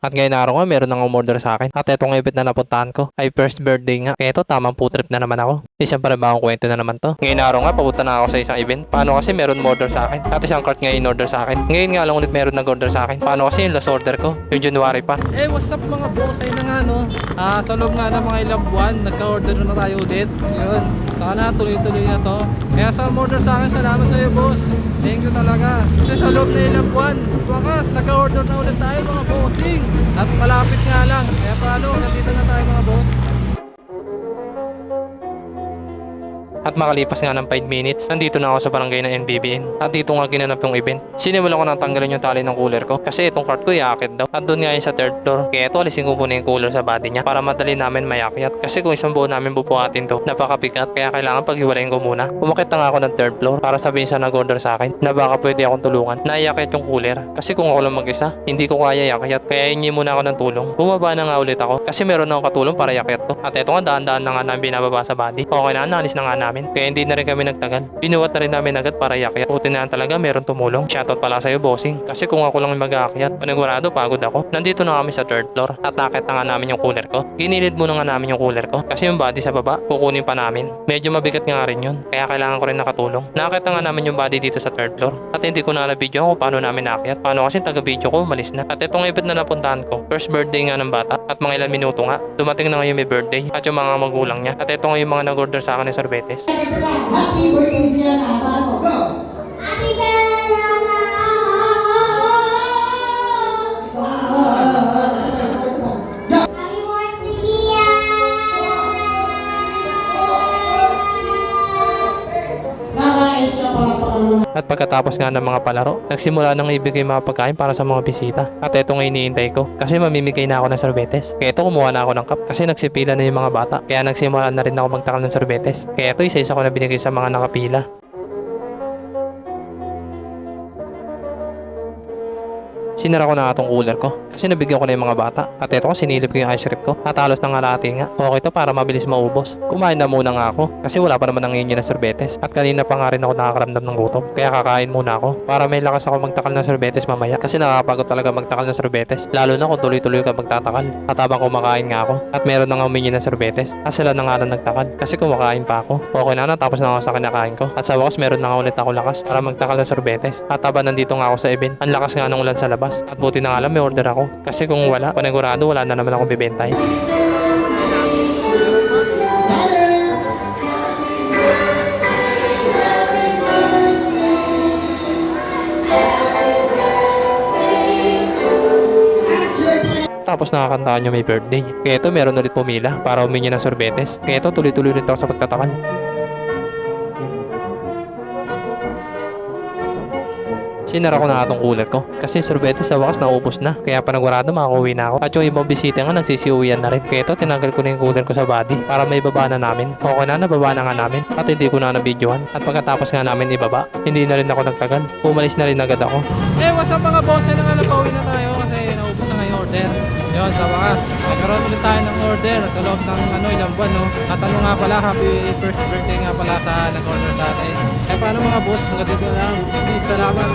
At ngayon araw nga meron nang umorder sa akin. At etong event na napuntahan ko ay first birthday nga. Kaya ito tamang food trip na naman ako. Isang panibagong kwento na naman to. Ngayon araw nga papunta na ako sa isang event. Paano kasi meron order sa akin? At isang cart nga in-order sa akin. Ngayon nga lang ulit meron nag-order sa akin. Paano kasi yung last order ko? Yung January pa. What's up mga boss? Ayun na nga no. Sa loob nga ng mga ilang buwan, nagka-order na tayo ulit. Yun. Sana tuloy-tuloy na to. Kaya sa order sa akin, salamat sa iyo boss. Thank you talaga. Kasi sa loob na ilang buwan, wakas, nagka-order na ulit tayo mga bossing. At malapit nga lang. Kaya paano, nandito na tayo mga boss. At makalipas nga ng 5 minutes, nandito na ako sa barangay ng NBBN. At dito nga ginanap yung event. Sinimulan ko nang tanggalin yung tali ng cooler ko kasi itong cart ko iaakit daw. At doon nga yun sa third floor. Kaya ito alisin ko muna yung cooler sa body niya para madali namin mayakyat. Kasi kung isang buo namin bubuhatin to, napakapikat. Kaya kailangan paghiwalayin ko muna. Umakit na nga ako ng third floor para sabihin sa nag-order sa akin na baka pwede akong tulungan na iakyat yung cooler. Kasi kung ako lang mag-isa, hindi ko kaya iakyat. Kaya hingi muna ako ng tulong. Bumaba na nga ulit ako kasi meron na akong katulong para iakyat to. At ito nga daan-daan na nga namin binababa sa body. Okay na, naalis na nga namin. Kaya hindi na rin kami nagtagal. Binuwat na rin namin agad para iakyat. Buti na talaga meron tumulong. Shoutout pala sa'yo bossing. Kasi kung ako lang mag-aakyat, panigurado pagod ako. Nandito na kami sa third floor at akit na nga namin yung cooler ko. Ginilid muna nga namin yung cooler ko kasi yung body sa baba kukunin pa namin. Medyo mabigat nga rin yun. Kaya kailangan ko rin nakatulong. Nakakit na nga namin yung body dito sa third floor. At hindi ko na video kung paano namin naakyat. Paano kasi taga-video ko umalis na. At itong event na napuntahan ko, first birthday nga ng bata at mga ilang minuto nga. Dumating na ngayon may birthday at yung mga magulang niya. At ito nga yung mga nag-order sa akin ng sorbetes. Happy birthday Diana, paano? Go! Happy birthday, Mama! Happy birthday, Gia! Nakakait siya palakpakan mo na. At pagkatapos nga ng mga palaro, nagsimula nang ibigay mga pagkain para sa mga bisita. At eto nga iniintay ko kasi mamimigay na ako ng sorbetes. Kaya ito kumuha na ako ng cup kasi nagsipila na yung mga bata. Kaya nagsimula na rin ako magtakal ng sorbetes. Kaya ito isa-isa ko na binigay sa mga nakapila. Sinara ko na atong cooler ko kasi nabigyan ko na yung mga bata. At eto ko sinilip ko yung ice cream ko at halos nang halati nga. Okay to para mabilis maubos. Kumain na muna nga ako kasi wala pa naman nangingi ng sorbetes. At kanina pa nga rin ako nakakaramdam ng gutom. Kaya kakain muna ako para may lakas ako magtakal ng sorbetes mamaya. Kasi nakakapagod talaga magtakal ng sorbetes. Lalo na kung tuloy-tuloy ka magtatakal. At habang kumakain nga ako at meron nang humingi ng sorbetes at sila na nga lang nagtakal. Kasi kumakain pa ako. Okay na natapos na ako sa kinakain ko. At sa wakas meron na nga ulit ako lakas para magtakal ng sorbetes. At habang nandito nga ako sa event, ang lakas nga ng ulan sa labas. At buti na nga lang may order ako. Kasi kung wala, panigurado wala na naman akong bibentay. Tapos nakakantaan nyo may birthday. Kaya ito meron ulit pumila para humingi ng sorbetes. Kaya ito tuloy-tuloy rin ako sa pagtatakal. Sinara ko na atong cooler ko kasi sorbetes sa wakas naubos na. Kaya panagurado makauwi na ako. At yung ibang bisita nga nagsisiuwian na rin. Kaya ito tinanggal ko na yung cooler ko sa body para may baba na namin. Okay na, nababa na nga namin. At hindi ko na nabidyohan. At pagkatapos nga namin ibaba, hindi na rin ako nagtagal. Umalis na rin agad ako. What's up mga boss? Ayun na nga, napauwi na tayo kasi naubos na nga yung order. Yun, sa wakas. Nagkaroon ulit tayo ng order sa loob ng ilang buwan, no? At ano nga pala, happy first birthday nga pala sa nag-order sa atin. Paano mga boss? Hanggang dito na lang. Peace, salamat.